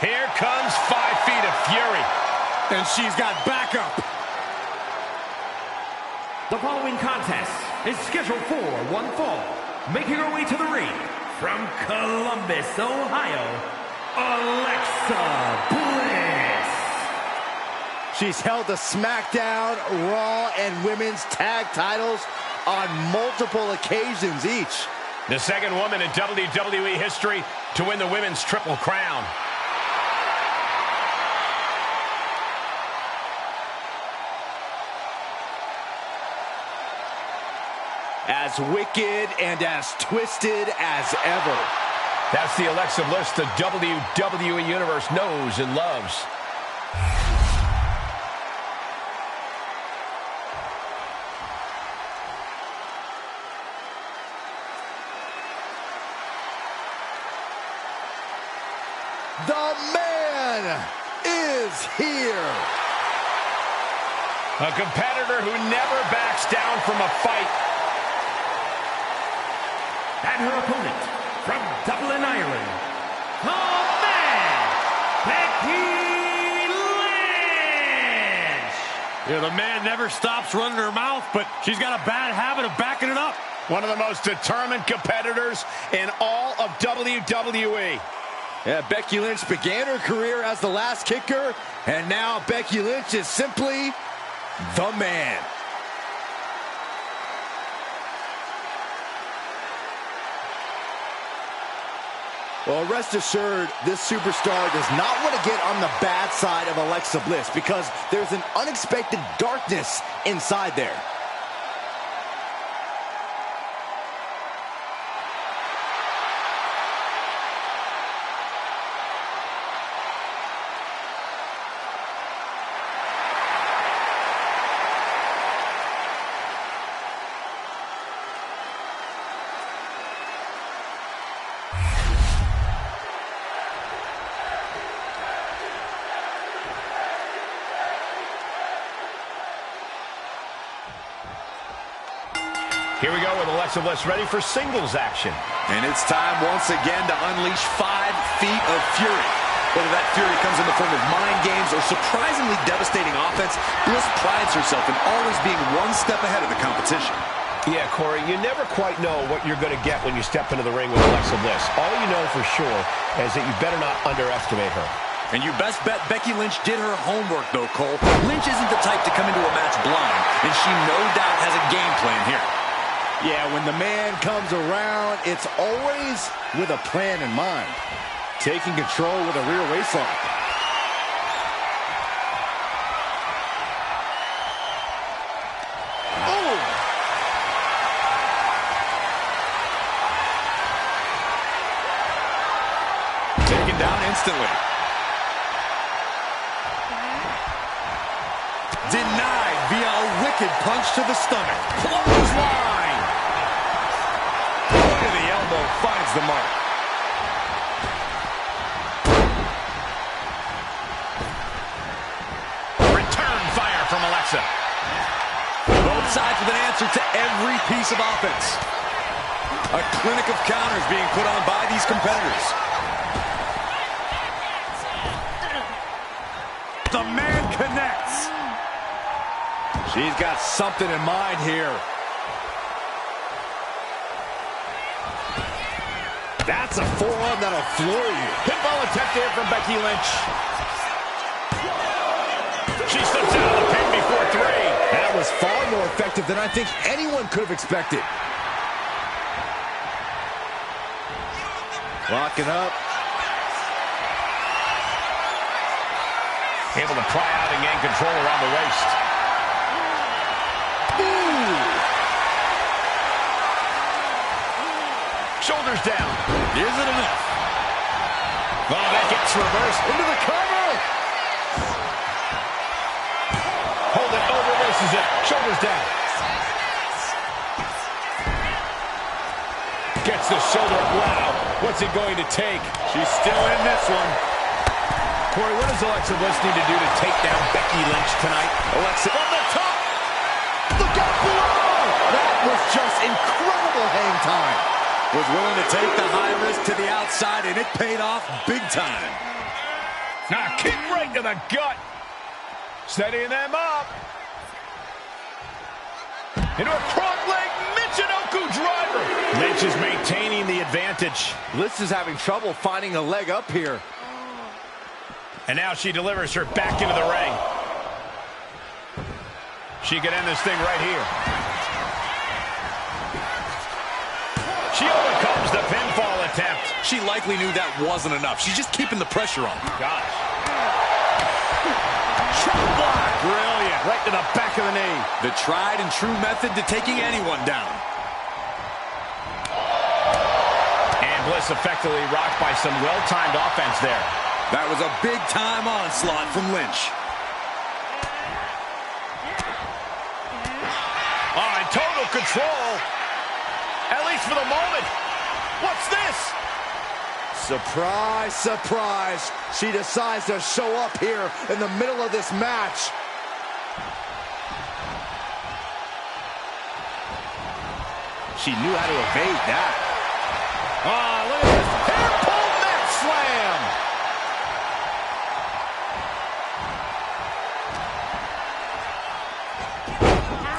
Here comes 5 feet of fury. And she's got backup. The following contest is scheduled for one fall. Making her way to the ring from Columbus, Ohio, Alexa Bliss. She's held the SmackDown, Raw, and Women's Tag titles on multiple occasions each. The second woman in WWE history to win the Women's Triple Crown. As wicked and as twisted as ever. That's the Alexa Bliss the WWE Universe knows and loves. The man is here. A competitor who never backs down from a fight. And her opponent from Dublin, Ireland, the man, Becky Lynch. Yeah, the man never stops running her mouth, but she's got a bad habit of backing it up. One of the most determined competitors in all of WWE. Yeah, Becky Lynch began her career as the last kicker, and now Becky Lynch is simply the man. Well, rest assured, this superstar does not want to get on the bad side of Alexa Bliss because there's an unexpected darkness inside there. Here we go with Alexa Bliss ready for singles action. And it's time once again to unleash 5 feet of fury. Whether that fury comes in the form of mind games or surprisingly devastating offense, Bliss prides herself in always being one step ahead of the competition. Yeah, Corey, you never quite know what you're going to get when you step into the ring with Alexa Bliss. All you know for sure is that you better not underestimate her. And you best bet Becky Lynch did her homework, though, Cole. Lynch isn't the type to come into a match blind, and she no doubt has a game plan here. Yeah, when the man comes around, it's always with a plan in mind. Taking control with a rear waistlock. Oh! Taken down instantly. Denied via a wicked punch to the stomach. Clothesline! Finds the mark. Return fire from Alexa. Both sides with an answer to every piece of offense. A clinic of counters being put on by these competitors. The man connects. She's got something in mind here. That's a forearm that'll floor you. Pinball attempt here from Becky Lynch. She slips out of the pin before 3. That was far more effective than I think anyone could have expected. Locking up. Able to pry out and gain control around the waist. Ooh. Shoulders down. Is it enough? Oh, that gets reversed. Into the cover. Hold it, over, reverses it. Shoulders down. Gets the shoulder up. Wow. What's it going to take? She's still in this one. Corey, what does Alexa Bliss need to do to take down Becky Lynch tonight? Alexa on the top. Look out below. That was just incredible hang time. Was willing to take the high risk to the outside, and it paid off big time. Kick right to the gut. Setting them up. Into a front leg Michinoku driver. Lynch is maintaining the advantage. Bliss is having trouble finding a leg up here. And now she delivers her back into the ring. She could end this thing right here. She overcomes the pinfall attempt. She likely knew that wasn't enough. She's just keeping the pressure on. Gosh. Chop block. Brilliant. Right to the back of the knee. The tried and true method to taking anyone down. And Bliss effectively rocked by some well-timed offense there. That was a big-time onslaught from Lynch. Oh, in total control. At least for the moment. What's this? Surprise, surprise. She decides to show up here in the middle of this match. She knew how to evade that. Oh, look at this. Hair pull mat slam.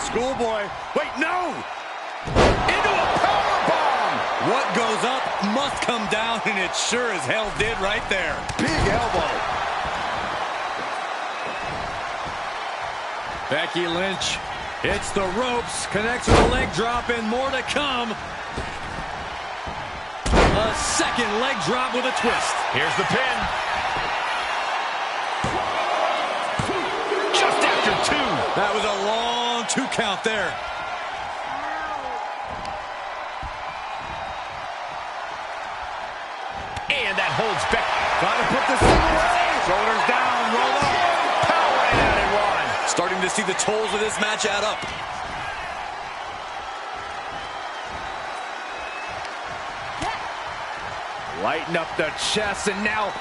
Schoolboy. Wait, no! Into a powerbomb. What goes up must come down, and it sure as hell did right there. Big elbow. Becky Lynch hits the ropes, connects with a leg drop, and more to come. A second leg drop with a twist. Here's the pin. Just after two. That was a long 2 count there. And that holds back. Got to put this thing away. Shoulders down, roll up. Power right out and one. Starting to see the tolls of this match add up. Lighten up the chest, and now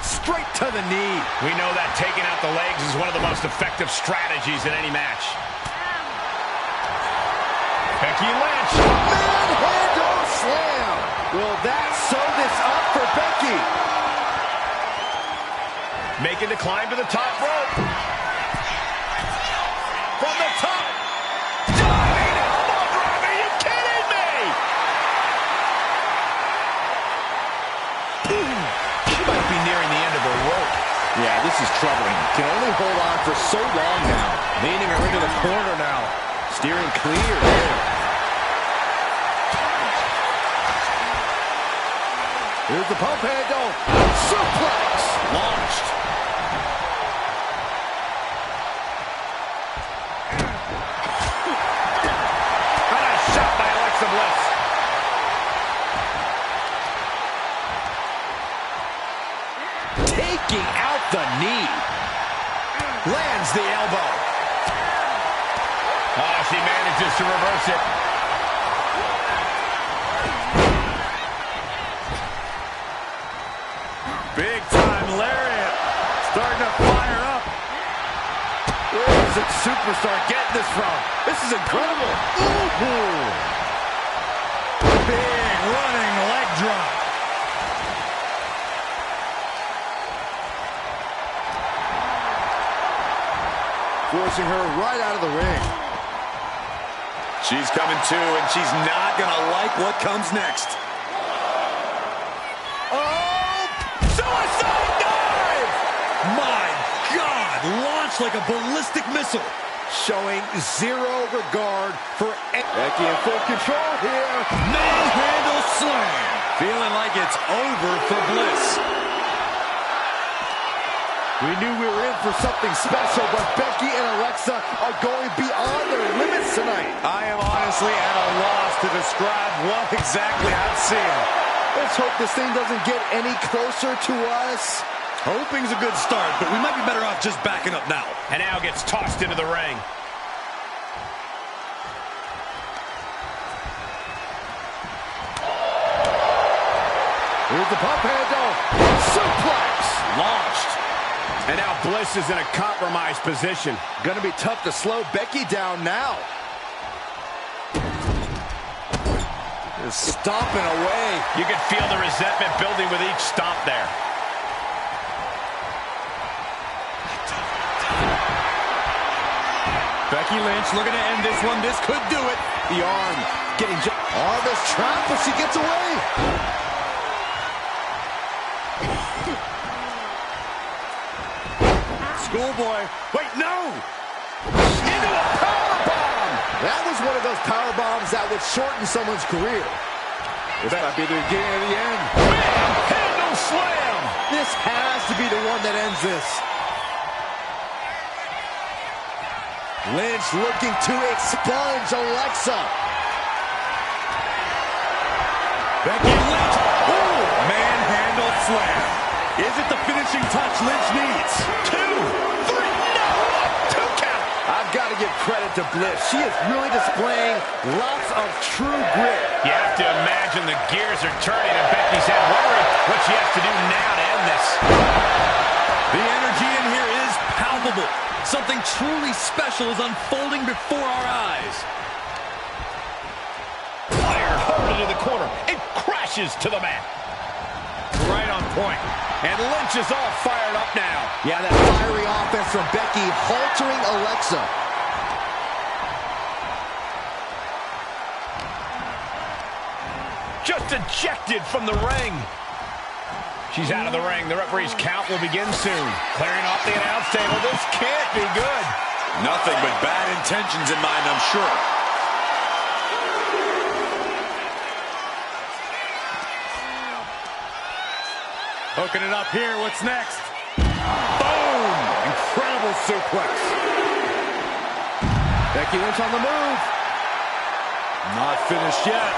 straight to the knee. We know that taking out the legs is one of the most effective strategies in any match. Becky Lynch. Manhandle slam. Will that sew this up for Becky? Making the climb to the top rope. From the top. Diving elbow drop. Are you kidding me? She might be nearing the end of her rope. Yeah, this is troubling. Can only hold on for so long now. Leaning her into the corner now. Steering clear there. Here's the pump handle. Suplex. Launched. And a shot by Alexa Bliss. Taking out the knee. Lands the elbow. Oh, she manages to reverse it. Big time lariat. Starting to fire up. Where's the superstar getting this from? This is incredible. Ooh. Big running leg drop. Forcing her right out of the ring. She's coming to, and she's not going to like what comes next. Oh! Suicide dive! My God, launched like a ballistic missile. Showing zero regard for Becky in full control here. Manhandle slam. Feeling like it's over for Bliss. We knew we were in for something special, but Becky and Alexa are going beyond their limits tonight. I am honestly at a loss to describe what exactly I'm seeing. Let's hope this thing doesn't get any closer to us. Hoping's a good start, but we might be better off just backing up now. And now gets tossed into the ring. Here's the pump handle. Suplex. Launched. And now Bliss is in a compromised position. Gonna be tough to slow Becky down now. Just stomping away. You can feel the resentment building with each stomp there. Becky Lynch looking to end this one. This could do it. The arm getting arm is trapped, but she gets away. Schoolboy. Wait, no! Into a powerbomb! That was one of those power bombs that would shorten someone's career. This might be the beginning of the end. Handle slam! This has to be the one that ends this. Lynch looking to expunge Alexa. Becky Lynch. Ooh, manhandle slam. Is it the finishing touch Lynch needs? 2, 3, no! 2 count! I've got to give credit to Bliss. She is really displaying lots of true grit. You have to imagine the gears are turning in Becky's head, wondering what she has to do now to end this. The energy in here is palpable. Something truly special is unfolding before our eyes. Fired hard into the corner. It crashes to the mat. Right on point. And Lynch is all fired up now. Yeah, that fiery offense from Becky haltering Alexa. Just ejected from the ring. She's out of the ring. The referee's count will begin soon. Clearing off the announce table. This can't be good. Nothing but bad intentions in mind, I'm sure. Hooking it up here. What's next? Boom! Incredible suplex. Becky Lynch on the move. Not finished yet.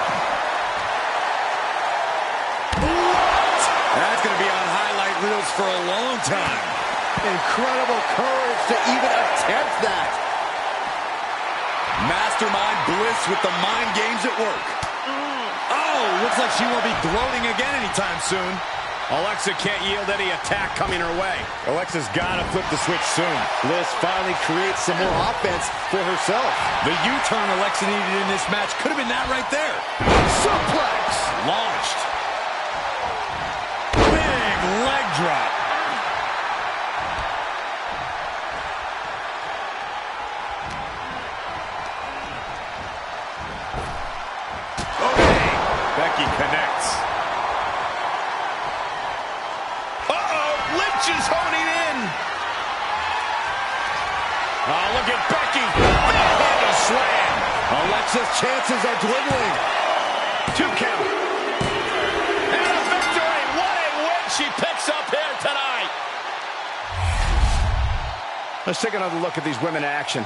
That's going to be on highlight reels for a long time. Incredible courage to even attempt that. Mastermind Bliss with the mind games at work. Oh, looks like she won't be gloating again anytime soon. Alexa can't yield any attack coming her way. Alexa's got to flip the switch soon. Bliss finally creates some more offense for herself. The U-turn Alexa needed in this match could have been that right there. Suplex. Launched. Big leg drop. Okay. Becky connects. Lynch is honing in. Oh, look at Becky. Manhandle slam. Alexa's chances are dwindling. 2 count. And a victory. What a win she picks up here tonight. Let's take another look at these women in action.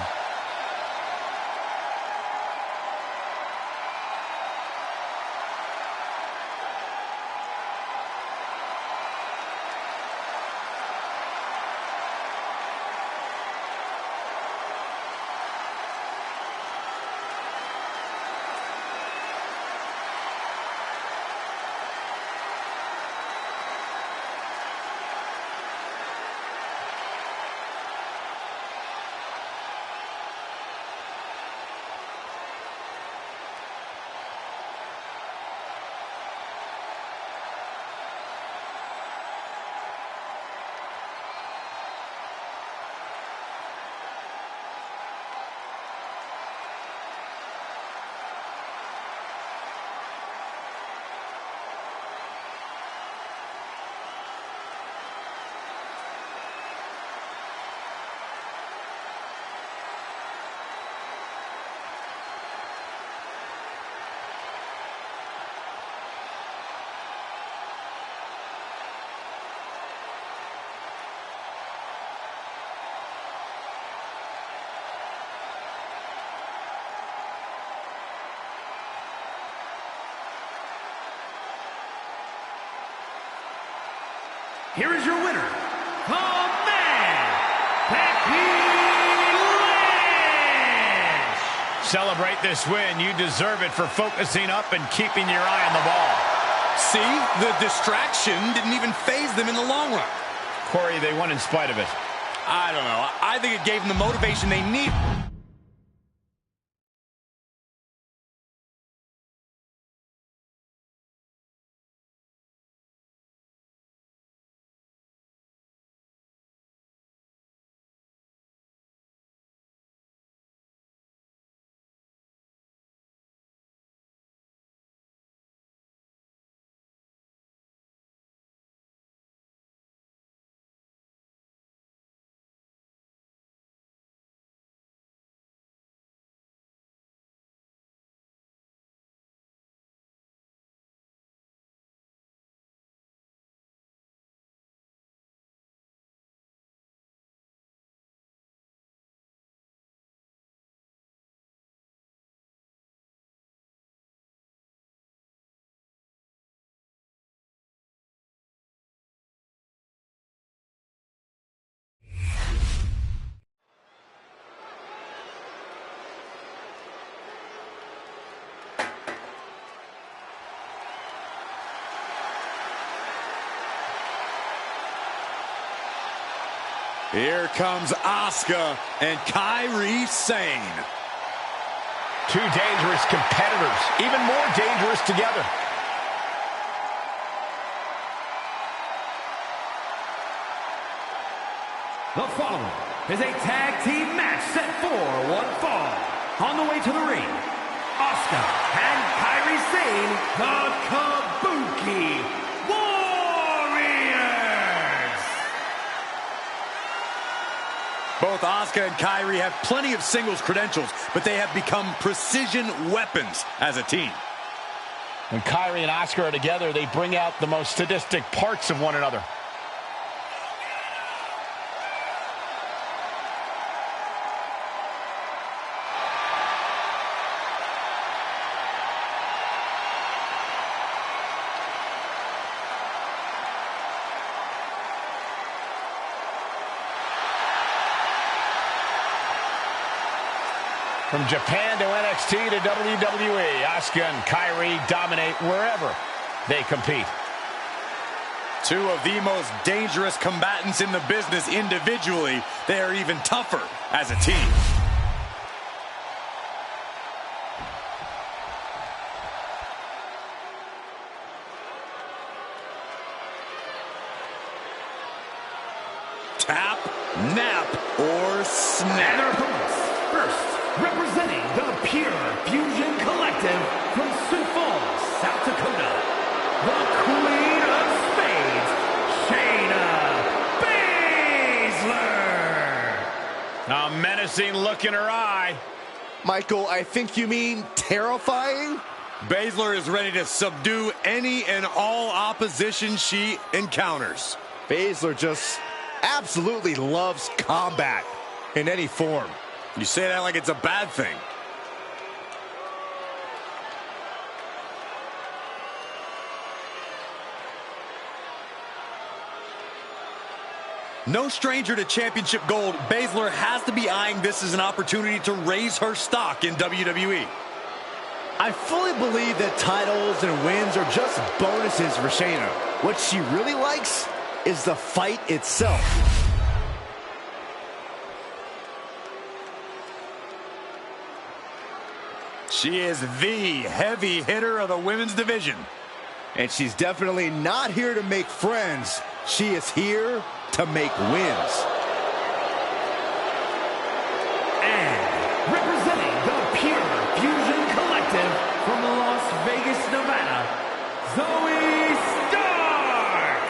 Here is your winner, the man, Becky Lynch. Celebrate this win. You deserve it for focusing up and keeping your eye on the ball. See, the distraction didn't even faze them in the long run. Corey, they won in spite of it. I don't know. I think it gave them the motivation they need. Here comes Asuka and Kairi Sane. Two dangerous competitors, even more dangerous together. The following is a tag team match set for one fall. On the way to the ring, Asuka and Kairi Sane, the Kabuki Warriors. Both Asuka and Kairi have plenty of singles credentials, but they have become precision weapons as a team. When Kairi and Asuka are together, they bring out the most sadistic parts of one another. From Japan to NXT to WWE, Asuka and Kairi dominate wherever they compete. Two of the most dangerous combatants in the business individually. They are even tougher as a team. Tap, nap, or snap. First, representing the Pure Fusion Collective from Sioux Falls, South Dakota, the Queen of Spades, Shayna Baszler. A menacing look in her eye. Michael, I think you mean terrifying? Baszler is ready to subdue any and all opposition she encounters. Baszler just absolutely loves combat in any form. You say that like it's a bad thing. No stranger to championship gold, Baszler has to be eyeing this as an opportunity to raise her stock in WWE. I fully believe that titles and wins are just bonuses for Shayna. What she really likes is the fight itself. She is the heavy hitter of the women's division. And she's definitely not here to make friends. She is here to make wins. And representing the Pure Fusion Collective from Las Vegas, Nevada, Zoe Stark.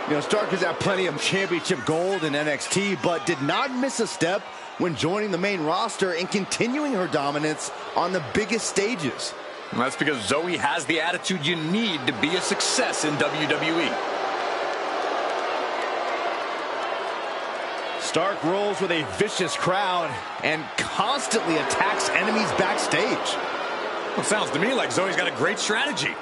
You know, Stark has had plenty of championship gold in NXT, but did not miss a step when joining the main roster and continuing her dominance on the biggest stages. And that's because Zoe has the attitude you need to be a success in WWE. Stark rolls with a vicious crowd and constantly attacks enemies backstage. Well, sounds to me like Zoe's got a great strategy.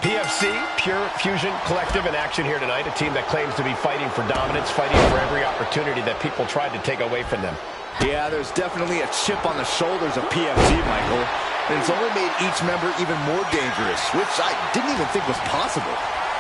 PFC, Pure Fusion Collective, in action here tonight. A team that claims to be fighting for dominance, fighting for every opportunity that people tried to take away from them. Yeah, there's definitely a chip on the shoulders of PFC, Michael. And it's only made each member even more dangerous, which I didn't even think was possible.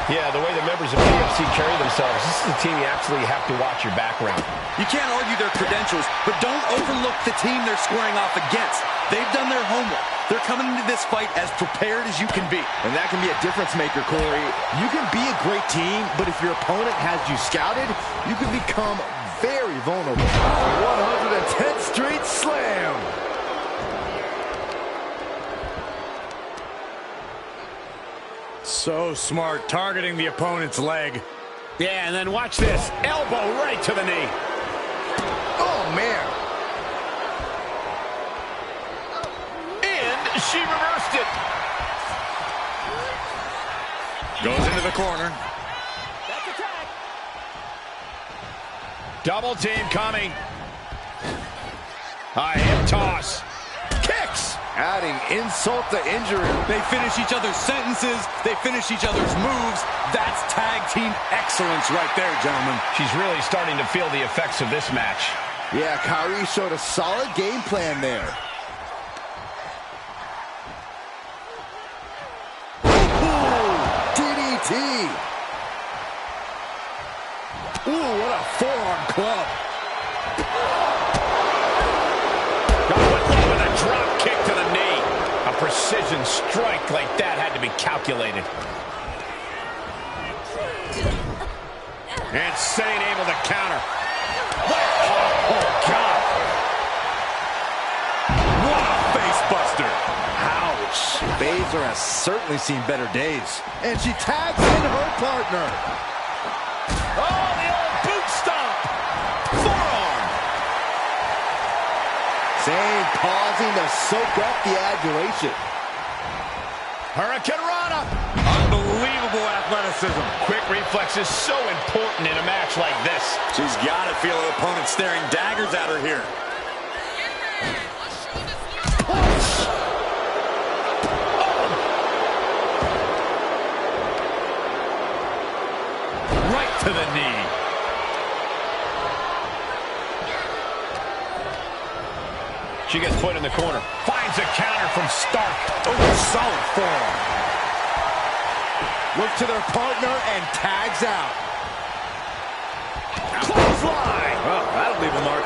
Yeah, the way the members of PFC carry themselves, this is a team you absolutely have to watch your background. You can't argue their credentials, but don't overlook the team they're squaring off against. They've done their homework. They're coming into this fight as prepared as you can be. And that can be a difference maker, Corey. You can be a great team, but if your opponent has you scouted, you can become very vulnerable. 110th Street Slam. So smart, targeting the opponent's leg. Yeah, and then watch this. Elbow right to the knee. Oh, man. And she reversed it. Goes into the corner. That's attack. Double team coming. A hip toss. Kicks. Adding insult to injury. They finish each other's sentences. They finish each other's moves. That's tag team excellence right there, gentlemen. She's really starting to feel the effects of this match. Yeah, Kyrie showed a solid game plan there. Ooh, DDT. Ooh, what a forearm club. With a drop kick to the knee. A precision strike like that had to be calculated. And Sane able to counter. Oh, God. What a face buster. Ouch. Baszler has certainly seen better days. And she tags in her partner. Oh, the old boot stomp. Forearm. Sane pausing to soak up the adulation. Hurricane Rana. Unbelievable athleticism. Quick reflexes so important in a match like this. She's got to feel her opponent staring daggers at her here. Right to the knee. She gets put in the corner. Finds a counter from Stark. Oh, solid forearm. Look to their partner and tags out. Clothesline. Well, that'll leave a mark.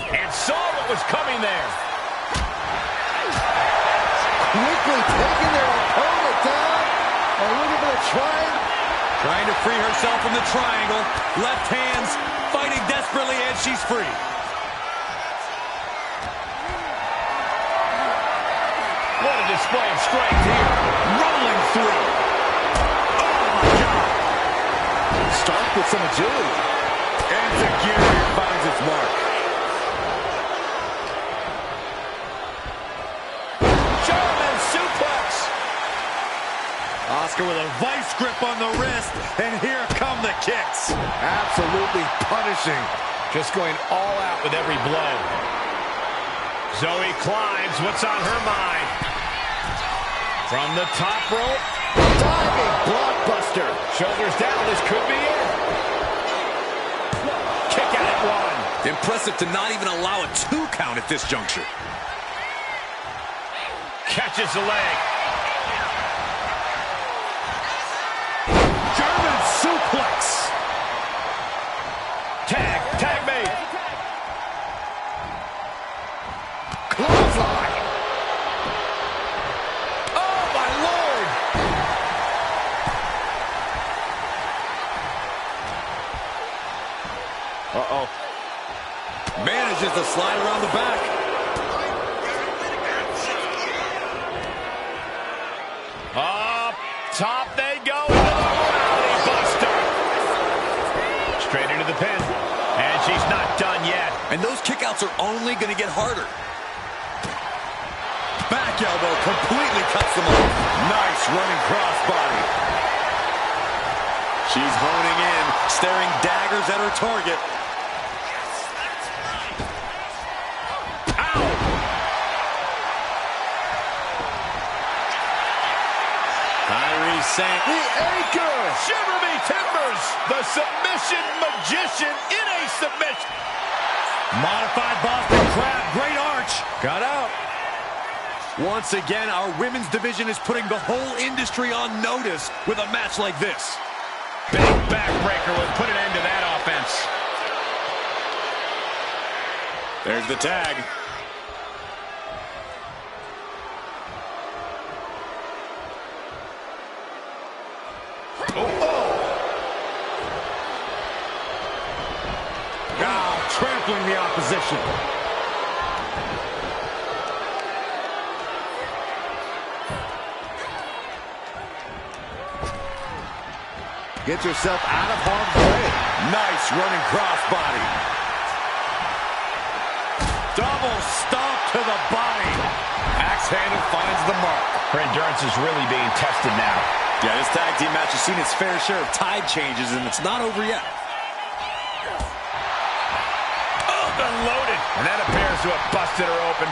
And saw what was coming there. Quickly taking their opponent down. And looking for the triangle. Trying to free herself from the triangle. Left hands fighting desperately, and she's free. What a display of strength here. Rolling through. Oh, my God. Stark with some agility. And Zagiri finds its mark. German suplex. Asuka with a vice grip on the wrist, and here come the kicks. Absolutely punishing. Just going all out with every blow. Zoe climbs. What's on her mind? From the top rope. Diving blockbuster. Shoulders down. This could be it. Kick out at one. Impressive to not even allow a 2 count at this juncture. Catches the leg. German suplex. Tag made. Clothesline. Oh, my Lord. Uh-oh. Manages to slide around the back. Up top they go into the Rowdy Buster. Straight into the pin. And she's not done yet. And those kickouts are only going to get harder. Back elbow completely cuts them off. Nice running crossbody. She's honing in, staring daggers at her target. Ow! Kyrie Sane. The anchor. Shiver me timbers. The submission magician in a submission. Modified Boston Crab, great arch. Got out. Once again, our women's division is putting the whole industry on notice with a match like this. Big backbreaker would put an end to that offense. There's the tag. Now trampling the opposition. Gets herself out of harm's way. Nice running crossbody. Double stomp to the body. Axe handle finds the mark. Her endurance is really being tested now. Yeah, this tag team match has seen its fair share of tide changes, and it's not over yet. Oh, unloaded. And that appears to have busted her open.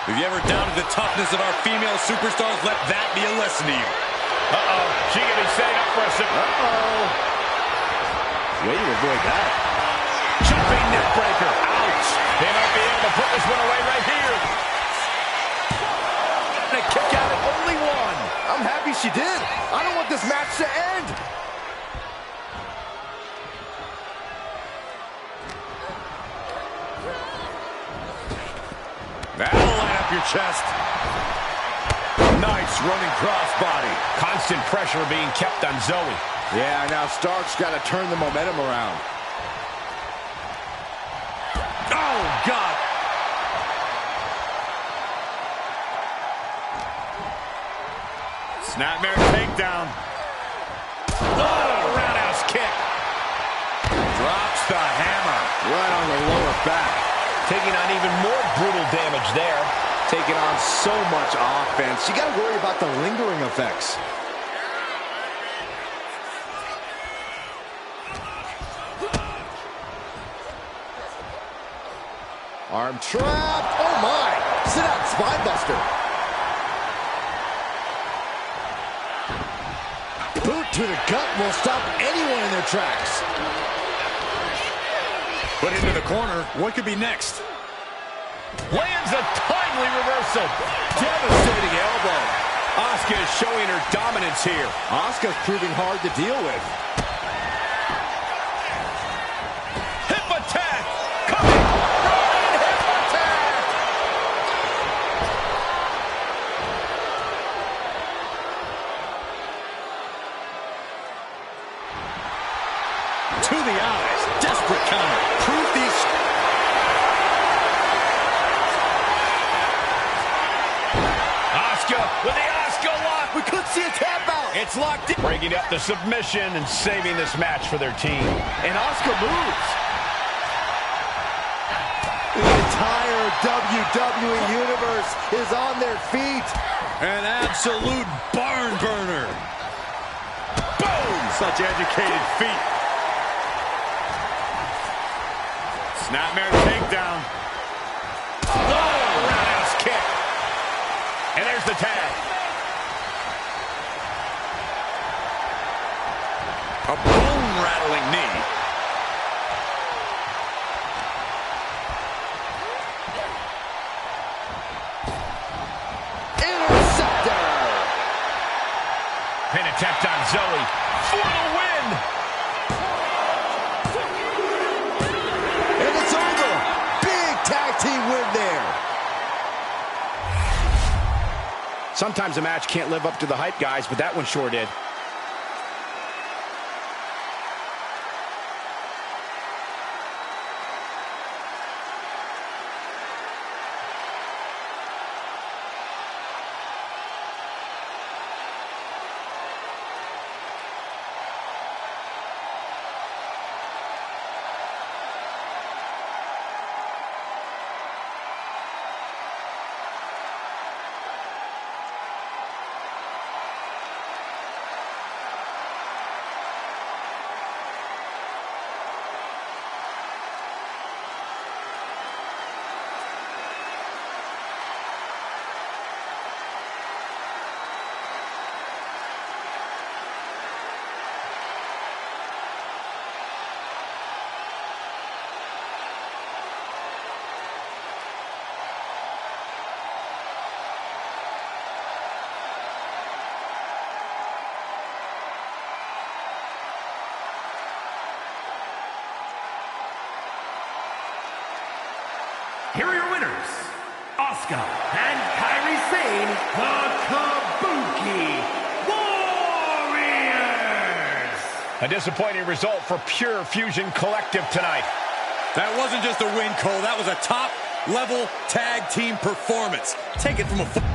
If you ever doubted the toughness of our female superstars, let that be a lesson to you. Uh-oh. She can be setting up for a... Way to avoid that. Jumping neck breaker. Ouch. They might be able to put this one away right here. And a kick out at only one. I'm happy she did. I don't want this match to end. That'll light up your chest. Nice running crossbody. Constant pressure being kept on Zoe. Yeah, now Stark's got to turn the momentum around. Oh, God. Snapmare takedown. Oh, roundhouse kick. Drops the hammer. Right on the lower back. Taking on even more brutal damage there. Taking on so much offense. You got to worry about the lingering effects. Arm trapped. Oh, my. Sit out, spine buster. Boot to the gut will stop anyone in their tracks. Put into the corner. What could be next? Lands a timely reversal. Devastating elbow. Asuka is showing her dominance here. Asuka's proving hard to deal with. Hip attack. Coming. Running hip attack. To the eyes. Desperate counter. Proof these... Asuka with the Asuka lock. We could see a tap out. It's locked in. Breaking up the submission and saving this match for their team. And Asuka moves. The entire WWE Universe is on their feet. An absolute barn burner. Boom! Such educated feet. Snapmare takedown. Oh, roundhouse kick. And there's the tag. A bone-rattling knee. Interceptor. Pin attempt on Zoe for the win. And it's over. Big tag team win there. Sometimes a match can't live up to the hype, guys, but that one sure did. Here are your winners, Asuka and Kairi Sane, the Kabuki Warriors. A disappointing result for Pure Fusion Collective tonight. That wasn't just a win, Cole. That was a top-level tag team performance. Take it from a...